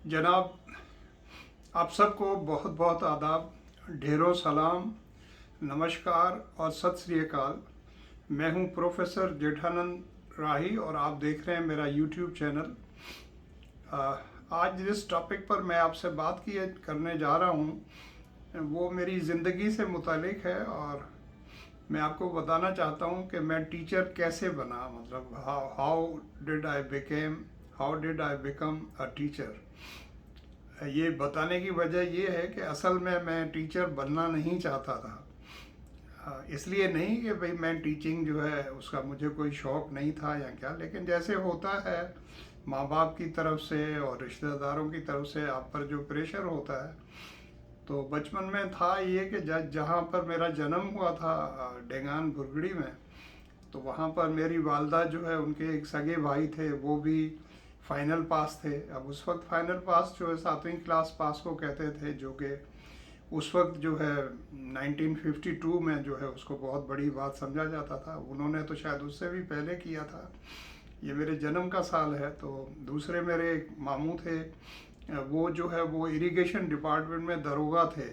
जनाब, आप सबको बहुत बहुत आदाब, ढेरों सलाम, नमस्कार और सत श्री अकाल। मैं हूं प्रोफेसर जेठानंद राही और आप देख रहे हैं मेरा यूट्यूब चैनल। आज जिस टॉपिक पर मैं आपसे बात करने जा रहा हूं वो मेरी ज़िंदगी से मुतालिक है और मैं आपको बताना चाहता हूं कि मैं टीचर कैसे बना, मतलब how did I become a teacher. ये बताने की वजह ये है कि असल में मैं टीचर बनना नहीं चाहता था। इसलिए नहीं कि भाई मैं टीचिंग जो है उसका मुझे कोई शौक़ नहीं था या क्या, लेकिन जैसे होता है माँ बाप की तरफ से और रिश्तेदारों की तरफ से आप पर जो प्रेशर होता है, तो बचपन में था ये कि जहाँ पर मेरा जन्म हुआ था डेंगान भुरगड़ी में, तो वहाँ पर मेरी वालदा जो है उनके एक सगे भाई थे, वो भी फाइनल पास थे। अब उस वक्त फाइनल पास जो है 7वीं क्लास पास को कहते थे, जो कि उस वक्त जो है 1952 में जो है उसको बहुत बड़ी बात समझा जाता था। उन्होंने तो शायद उससे भी पहले किया था। ये मेरे जन्म का साल है। तो दूसरे मेरे एक मामू थे, वो जो है वो इरिगेशन डिपार्टमेंट में दरोगा थे।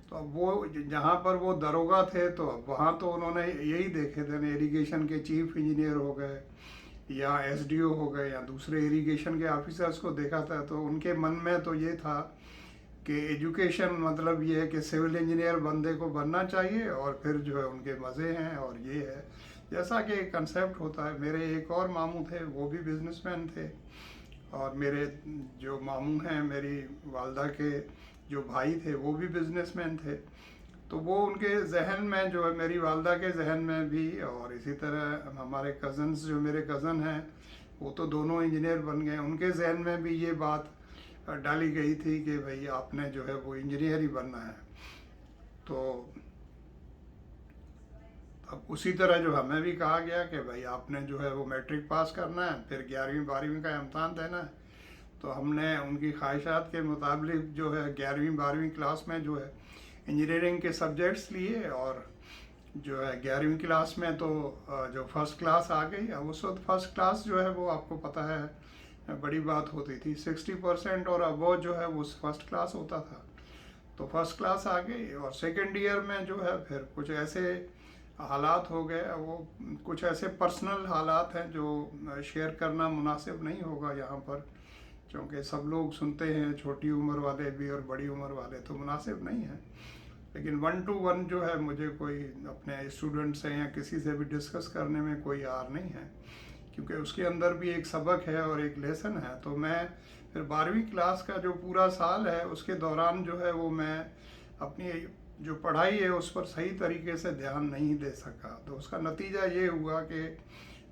तो अब वो जहाँ पर वो दरोगा थे तो अब वहाँ तो उन्होंने यही देखे थे ना, इरिगेशन के चीफ इंजीनियर हो गए या एसडीओ हो गए या दूसरे इरिगेशन के ऑफिसर्स को देखा था। तो उनके मन में तो ये था कि एजुकेशन मतलब ये है कि सिविल इंजीनियर बंदे को बनना चाहिए और फिर जो है उनके मज़े हैं और ये है, जैसा कि कंसेप्ट होता है। मेरे एक और मामू थे, वो भी बिजनेसमैन थे, और मेरे जो मामू हैं मेरी वालदा के जो भाई थे वो भी बिजनेसमैन थे। तो वो उनके जहन में जो है, मेरी वालदा के जहन में भी, और इसी तरह हमारे कज़न्स जो मेरे कज़न हैं वो तो दोनों इंजीनियर बन गए, उनके जहन में भी ये बात डाली गई थी कि भाई आपने जो है वो इंजीनियर ही बनना है। तो अब उसी तरह जो हमें भी कहा गया कि भाई आपने जो है वो मैट्रिक पास करना है, फिर 11वीं 12वीं का इम्तहान देना है। तो हमने उनकी ख्वाहिशात के मुताबिक जो है 11वीं 12वीं क्लास में जो है इंजीनियरिंग के सब्जेक्ट्स लिए, और जो है 11वीं क्लास में तो जो फर्स्ट क्लास आ गई। अब उस वक्त फर्स्ट क्लास जो है वो आपको पता है बड़ी बात होती थी, 60% और अबव जो है वो फर्स्ट क्लास होता था। तो फर्स्ट क्लास आ गई, और सेकेंड ईयर में जो है फिर कुछ ऐसे हालात हो गए, वो कुछ ऐसे पर्सनल हालात हैं जो शेयर करना मुनासिब नहीं होगा यहाँ पर, क्योंकि सब लोग सुनते हैं, छोटी उम्र वाले भी और बड़ी उम्र वाले, तो मुनासिब नहीं है। लेकिन 1-to-1 जो है मुझे कोई अपने स्टूडेंट से या किसी से भी डिस्कस करने में कोई आर नहीं है, क्योंकि उसके अंदर भी एक सबक है और एक लेसन है। तो मैं फिर 12वीं क्लास का जो पूरा साल है उसके दौरान जो है वो मैं अपनी जो पढ़ाई है उस पर सही तरीके से ध्यान नहीं दे सका। तो उसका नतीजा ये हुआ कि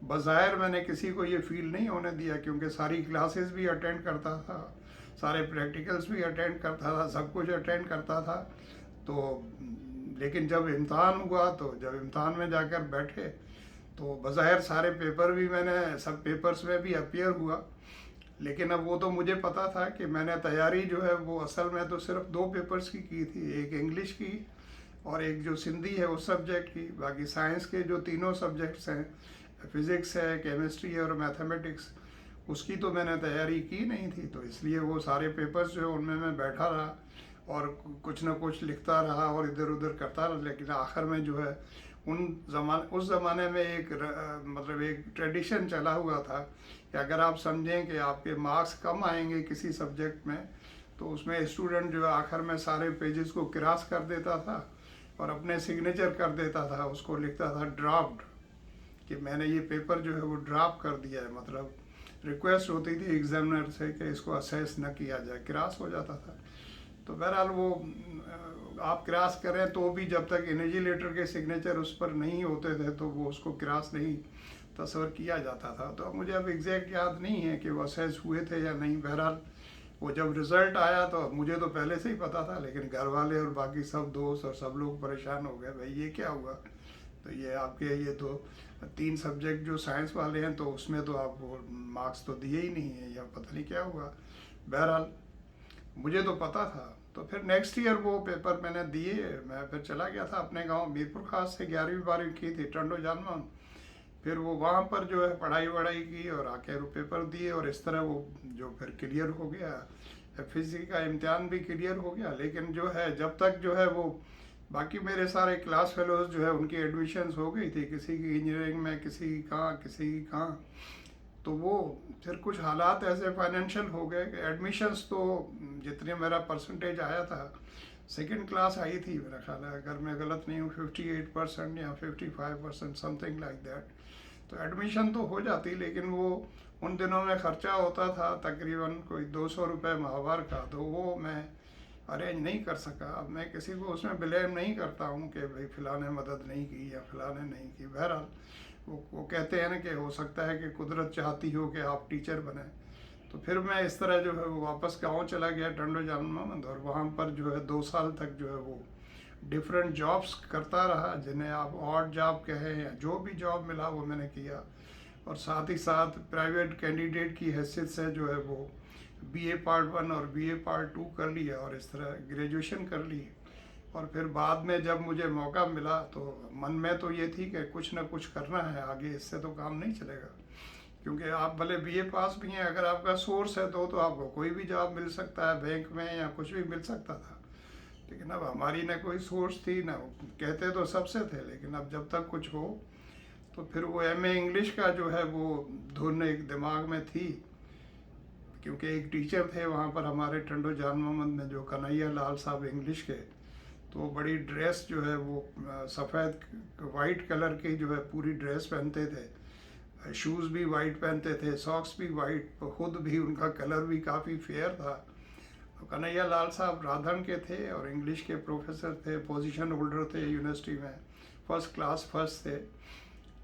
बज़ाहिर मैंने किसी को ये फील नहीं होने दिया, क्योंकि सारी क्लासेस भी अटेंड करता था, सारे प्रैक्टिकल्स भी अटेंड करता था, सब कुछ अटेंड करता था। तो लेकिन जब इम्तहान हुआ, तो जब इम्तहान में जाकर बैठे तो बज़ाहिर सारे पेपर भी मैंने, सब पेपर्स में भी अपीयर हुआ। लेकिन अब वो तो मुझे पता था कि मैंने तैयारी जो है वो असल में तो सिर्फ 2 पेपर्स की थी, एक इंग्लिश की और एक जो सिंधी है उस सब्जेक्ट की। बाकी साइंस के जो तीनों सब्जेक्ट्स हैं, फिज़िक्स है, केमिस्ट्री है और मैथमेटिक्स, उसकी तो मैंने तैयारी की नहीं थी। तो इसलिए वो सारे पेपर्स जो है उनमें मैं बैठा रहा और कुछ ना कुछ लिखता रहा और इधर उधर करता रहा। लेकिन आखिर में जो है उस ज़माने में मतलब एक ट्रेडिशन चला हुआ था कि अगर आप समझें कि आपके मार्क्स कम आएंगे किसी सब्जेक्ट में, तो उसमें स्टूडेंट जो है आखिर में सारे पेजेस को क्रॉस कर देता था और अपने सिग्नेचर कर देता था, उसको लिखता था ड्राफ्ट, कि मैंने ये पेपर जो है वो ड्राफ्ट कर दिया है। मतलब रिक्वेस्ट होती थी एग्जामिनर से कि इसको असेस न किया जाए, क्रॉस हो जाता था। तो बहरहाल वो आप क्रॉस करें तो भी जब तक इन्विजिलेटर के सिग्नेचर उस पर नहीं होते थे तो वो उसको क्रॉस नहीं तस्वर किया जाता था। तो अब मुझे अब एग्जैक्ट याद नहीं है कि वो असेस हुए थे या नहीं। बहरहाल वो जब रिज़ल्ट आया तो मुझे तो पहले से ही पता था, लेकिन घर वाले और बाकी सब दोस्त और सब लोग परेशान हो गए, भाई ये क्या हुआ। तो ये आपके ये तो 3 सब्जेक्ट जो साइंस वाले हैं तो उसमें तो आपको मार्क्स तो दिए ही नहीं है, या पता नहीं क्या हुआ। बहरहाल मुझे तो पता था। तो फिर नेक्स्ट ईयर वो पेपर मैंने दिए, मैं फिर चला गया था अपने गांव मीरपुर खास से। 11वीं 12वीं की थी टंडो जानमोहन। फिर वो वहाँ पर जो है पढ़ाई वढ़ाई की और आके वो पेपर दिए, और इस तरह वो जो फिर क्लियर हो गया। एफएससी का इम्तिहान भी क्लियर हो गया। लेकिन जो है जब तक जो है वो बाकी मेरे सारे क्लास फेलोज जो है उनकी एडमिशन्स हो गई थी, किसी की इंजीनियरिंग में, किसी की कहाँ, किसी की कहाँ। तो वो फिर कुछ हालात ऐसे फाइनेंशियल हो गए कि एडमिशन्स तो जितने मेरा परसेंटेज आया था, सेकेंड क्लास आई थी मेरा ख्याल है, अगर मैं गलत नहीं हूँ 58% या 55% समथिंग लाइक दैट। तो एडमिशन तो हो जाती, लेकिन वो उन दिनों में ख़र्चा होता था तकरीबन कोई 200 रुपये माहवार का, तो वो मैं अरेंज नहीं कर सका। अब मैं किसी को उसमें ब्लेम नहीं करता हूँ कि भाई फ़िलाँ ने मदद नहीं की या फ़िलाँ ने नहीं की। बहरहाल वो कहते हैं ना कि हो सकता है कि कुदरत चाहती हो कि आप टीचर बने। तो फिर मैं इस तरह जो है वो वापस गाँव चला गया टंडो जामनमंद, और वहाँ पर जो है 2 साल तक जो है वो डिफरेंट जॉब्स करता रहा, जिन्हें आप ऑड जॉब कहें या जो भी जॉब मिला वो मैंने किया। और साथ ही साथ प्राइवेट कैंडिडेट की हैसियत से जो है वो बीए पार्ट 1 और बीए पार्ट 2 कर लिया, और इस तरह ग्रेजुएशन कर ली। और फिर बाद में जब मुझे मौका मिला तो मन में तो ये थी कि कुछ ना कुछ करना है आगे, इससे तो काम नहीं चलेगा। क्योंकि आप भले बीए पास भी हैं, अगर आपका सोर्स है तो आपको कोई भी जॉब मिल सकता है, बैंक में या कुछ भी मिल सकता था। लेकिन अब हमारी ना कोई सोर्स थी ना, कहते तो सबसे थे, लेकिन अब जब तक कुछ हो। तो फिर वो एमए इंग्लिश का जो है वो धुन एक दिमाग में थी, क्योंकि एक टीचर थे वहाँ पर हमारे टंडो जान मोहम्मद में जो कन्हैया लाल साहब इंग्लिश के। तो वो बड़ी ड्रेस जो है वो सफ़ेद वाइट कलर की जो है पूरी ड्रेस पहनते थे, शूज़ भी वाइट पहनते थे, सॉक्स भी वाइट, खुद भी उनका कलर भी काफ़ी फेयर था। तो कन्हैया लाल साहब राधन के थे और इंग्लिश के प्रोफेसर थे, पोजीशन होल्डर थे यूनिवर्सिटी में, फर्स्ट क्लास फर्स्ट थे।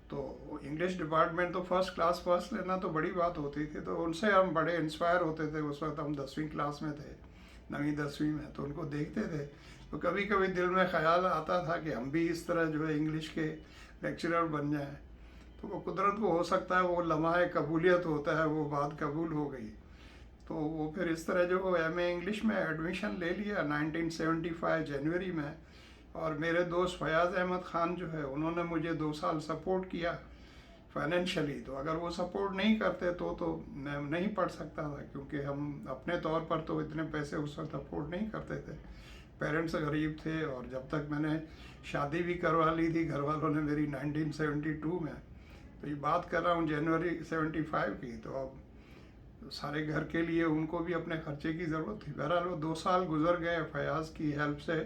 तो इंग्लिश डिपार्टमेंट तो फर्स्ट क्लास फर्स्ट लेना तो बड़ी बात होती थी। तो उनसे हम बड़े इंस्पायर होते थे। उस वक्त हम 10वीं क्लास में थे, 9वीं 10वीं में, तो उनको देखते थे। तो कभी कभी दिल में ख्याल आता था कि हम भी इस तरह जो है इंग्लिश के लेक्चरर बन जाएं। तो वो कुदरत को हो सकता है वो लम्हा कबूलियत होता है, वो बात कबूल हो गई। तो वो फिर इस तरह जो एमए इंग्लिश में एडमिशन ले लिया 1975 जनवरी में। और मेरे दोस्त फयाज़ अहमद ख़ान जो है उन्होंने मुझे 2 साल सपोर्ट किया फाइनेंशियली। तो अगर वो सपोर्ट नहीं करते तो मैं नहीं पढ़ सकता था, क्योंकि हम अपने तौर पर तो इतने पैसे उस वक्त अफोर्ड नहीं करते थे, पेरेंट्स गरीब थे। और जब तक मैंने शादी भी करवा ली थी घर वालों ने मेरी 1972 में, तो ये बात कर रहा हूँ जनवरी 75 की। तो अब सारे घर के लिए उनको भी अपने खर्चे की ज़रूरत थी। बहरहाल वो 2 साल गुजर गए फयाज़ की हेल्प से।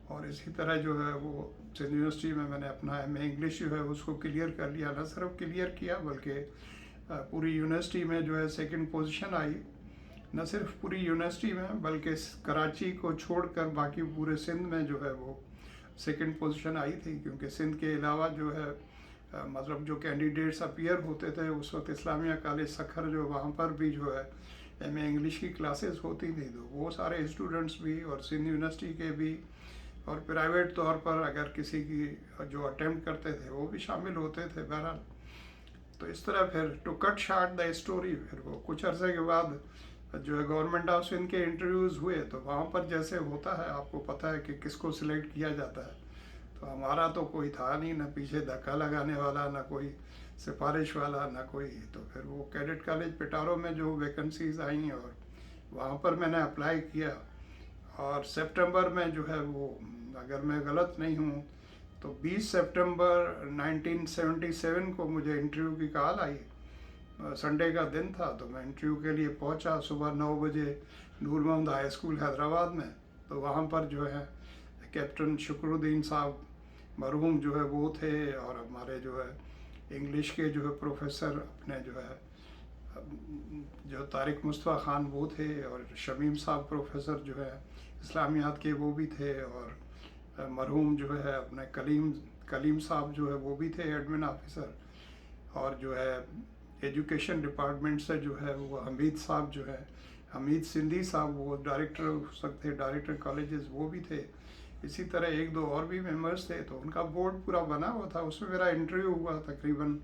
और इसी तरह जो है वो सिंध यूनिवर्सिटी में मैंने अपना एमए इंग्लिश जो है उसको क्लियर कर लिया। न सिर्फ क्लियर किया बल्कि पूरी यूनिवर्सिटी में जो है सेकंड पोजीशन आई। न सिर्फ पूरी यूनिवर्सिटी में बल्कि कराची को छोड़कर बाकी पूरे सिंध में जो है वो सेकंड पोजीशन आई थी। क्योंकि सिंध के अलावा जो है मतलब जो कैंडिडेट्स अपीयर होते थे उस वक्त इस्लामिया कॉलेज सखर जो वहाँ पर भी जो है एमए इंग्लिश की क्लासेस होती थी। तो वो सारे स्टूडेंट्स भी और सिंध यूनिवर्सिटी के भी और प्राइवेट तौर पर अगर किसी की जो अटेम्प्ट करते थे वो भी शामिल होते थे। बहरहाल तो इस तरह फिर to cut short the story, फिर वो कुछ अरसे के बाद जो है गवर्नमेंट ऑफ सिंध के इंटरव्यूज़ हुए। तो वहाँ पर जैसे होता है, आपको पता है कि किसको सिलेक्ट किया जाता है। तो हमारा तो कोई था नहीं, ना पीछे धक्का लगाने वाला, ना कोई सिफारिश वाला, ना कोई। तो फिर वो कैडेट कॉलेज पिटारो में जो वैकेंसीज आई और वहाँ पर मैंने अप्लाई किया। और सितंबर में जो है वो, अगर मैं गलत नहीं हूँ तो 20 सितंबर 1977 को मुझे इंटरव्यू की कॉल आई। संडे का दिन था, तो मैं इंटरव्यू के लिए पहुंचा सुबह 9 बजे नूर मोहम्मद हाई स्कूल हैदराबाद में। तो वहाँ पर जो है कैप्टन शुक्रुद्दीन साहब मरहूम जो है वो थे, और हमारे जो है इंग्लिश के जो है प्रोफेसर अपने जो है जो तारिक मुस्तफ़ा ख़ान वो थे, और शमीम साहब प्रोफेसर जो है इस्लामियात के वो भी थे, और मरहूम जो है अपने कलीम साहब जो है वो भी थे एडमिन ऑफिसर। और जो है एजुकेशन डिपार्टमेंट से जो है वो हमीद साहब जो है, हमीद सिंधी साहब, वो डायरेक्टर हो सकते, डायरेक्टर कॉलेजेस वो भी थे। इसी तरह एक दो और भी मेंबर्स थे। तो उनका बोर्ड पूरा बना हुआ था। उसमें मेरा इंटरव्यू हुआ, तकरीबन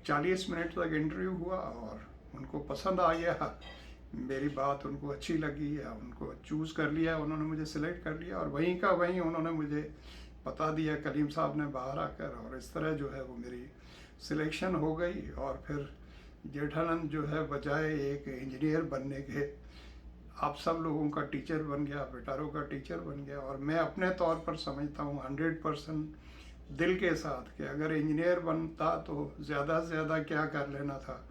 40 मिनट तक इंटरव्यू हुआ, और उनको पसंद आ गया, मेरी बात उनको अच्छी लगी, या उनको चूज़ कर लिया, उन्होंने मुझे सिलेक्ट कर लिया। और वहीं का वहीं उन्होंने मुझे बता दिया कलीम साहब ने बाहर आकर। और इस तरह जो है वो मेरी सिलेक्शन हो गई और फिर जेठानंद जो है बजाय एक इंजीनियर बनने के आप सब लोगों का टीचर बन गया, पिटारो का टीचर बन गया। और मैं अपने तौर पर समझता हूँ 100% दिल के साथ कि अगर इंजीनियर बनता तो ज़्यादा से ज़्यादा क्या कर लेना था।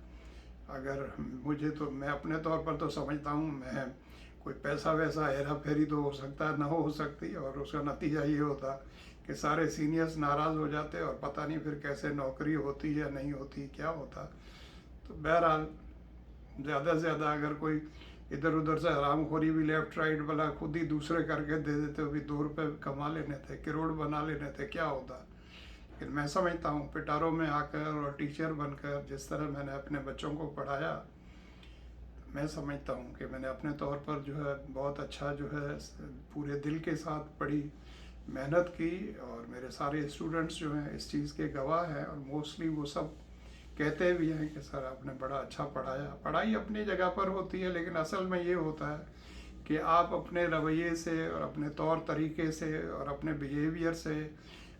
अगर मुझे तो मैं अपने तौर पर तो समझता हूँ मैं कोई पैसा वैसा हेरा फेरी तो हो सकता है, ना हो सकती, और उसका नतीजा ये होता कि सारे सीनियर्स नाराज़ हो जाते और पता नहीं फिर कैसे नौकरी होती या नहीं होती, क्या होता। तो बहरहाल ज़्यादा से ज़्यादा अगर कोई इधर उधर से हरामखोरी भी लेफ्ट राइट वाला खुद ही दूसरे करके दे देते, भी 2 रुपये कमा लेने थे, करोड़ बना लेने थे, क्या होता। लेकिन मैं समझता हूँ पिटारो में आकर और टीचर बनकर जिस तरह मैंने अपने बच्चों को पढ़ाया, मैं समझता हूँ कि मैंने अपने तौर पर जो है बहुत अच्छा जो है पूरे दिल के साथ पढ़ी, मेहनत की। और मेरे सारे स्टूडेंट्स जो हैं इस चीज़ के गवाह हैं, और मोस्टली वो सब कहते भी हैं कि सर आपने बड़ा अच्छा पढ़ाया। पढ़ाई अपनी जगह पर होती है, लेकिन असल में ये होता है कि आप अपने रवैये से और अपने तौर तरीके से और अपने बिहेवियर से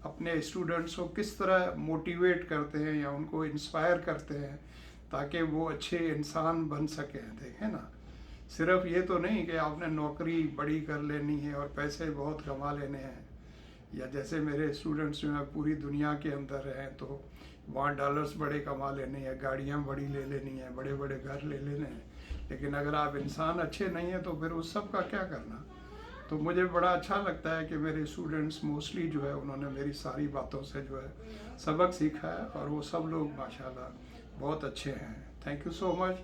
अपने स्टूडेंट्स को किस तरह मोटिवेट करते हैं या उनको इंस्पायर करते हैं ताकि वो अच्छे इंसान बन सकें। देखें ना, सिर्फ ये तो नहीं कि आपने नौकरी बड़ी कर लेनी है और पैसे बहुत कमा लेने हैं, या जैसे मेरे स्टूडेंट्स जो हैं पूरी दुनिया के अंदर हैं तो वहाँ डॉलर्स बड़े कमा लेने हैं, गाड़ियाँ बड़ी ले लेनी है, बड़े बड़े घर ले लेने हैं, लेकिन अगर आप इंसान अच्छे नहीं हैं तो फिर उस सब का क्या करना। तो मुझे बड़ा अच्छा लगता है कि मेरे स्टूडेंट्स मोस्टली जो है उन्होंने मेरी सारी बातों से जो है सबक सीखा है, और वो सब लोग माशाल्लाह बहुत अच्छे हैं। Thank you so much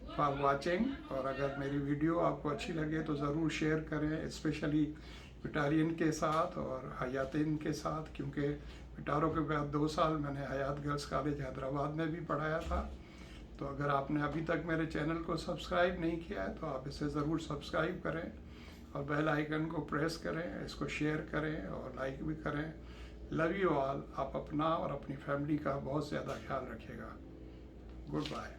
for watching. और अगर मेरी वीडियो आपको अच्छी लगे तो ज़रूर शेयर करें, स्पेशली पिटारियन के साथ और हयातिन के साथ, क्योंकि पिटारो के बाद 2 साल मैंने हयात गर्ल्स कॉलेज हैदराबाद में भी पढ़ाया था। तो अगर आपने अभी तक मेरे चैनल को सब्सक्राइब नहीं किया है तो आप इसे ज़रूर सब्सक्राइब करें और बेल आइकन को प्रेस करें, इसको शेयर करें और लाइक भी करें। Love you all. आप अपना और अपनी फैमिली का बहुत ज़्यादा ख्याल रखिएगा। Good bye.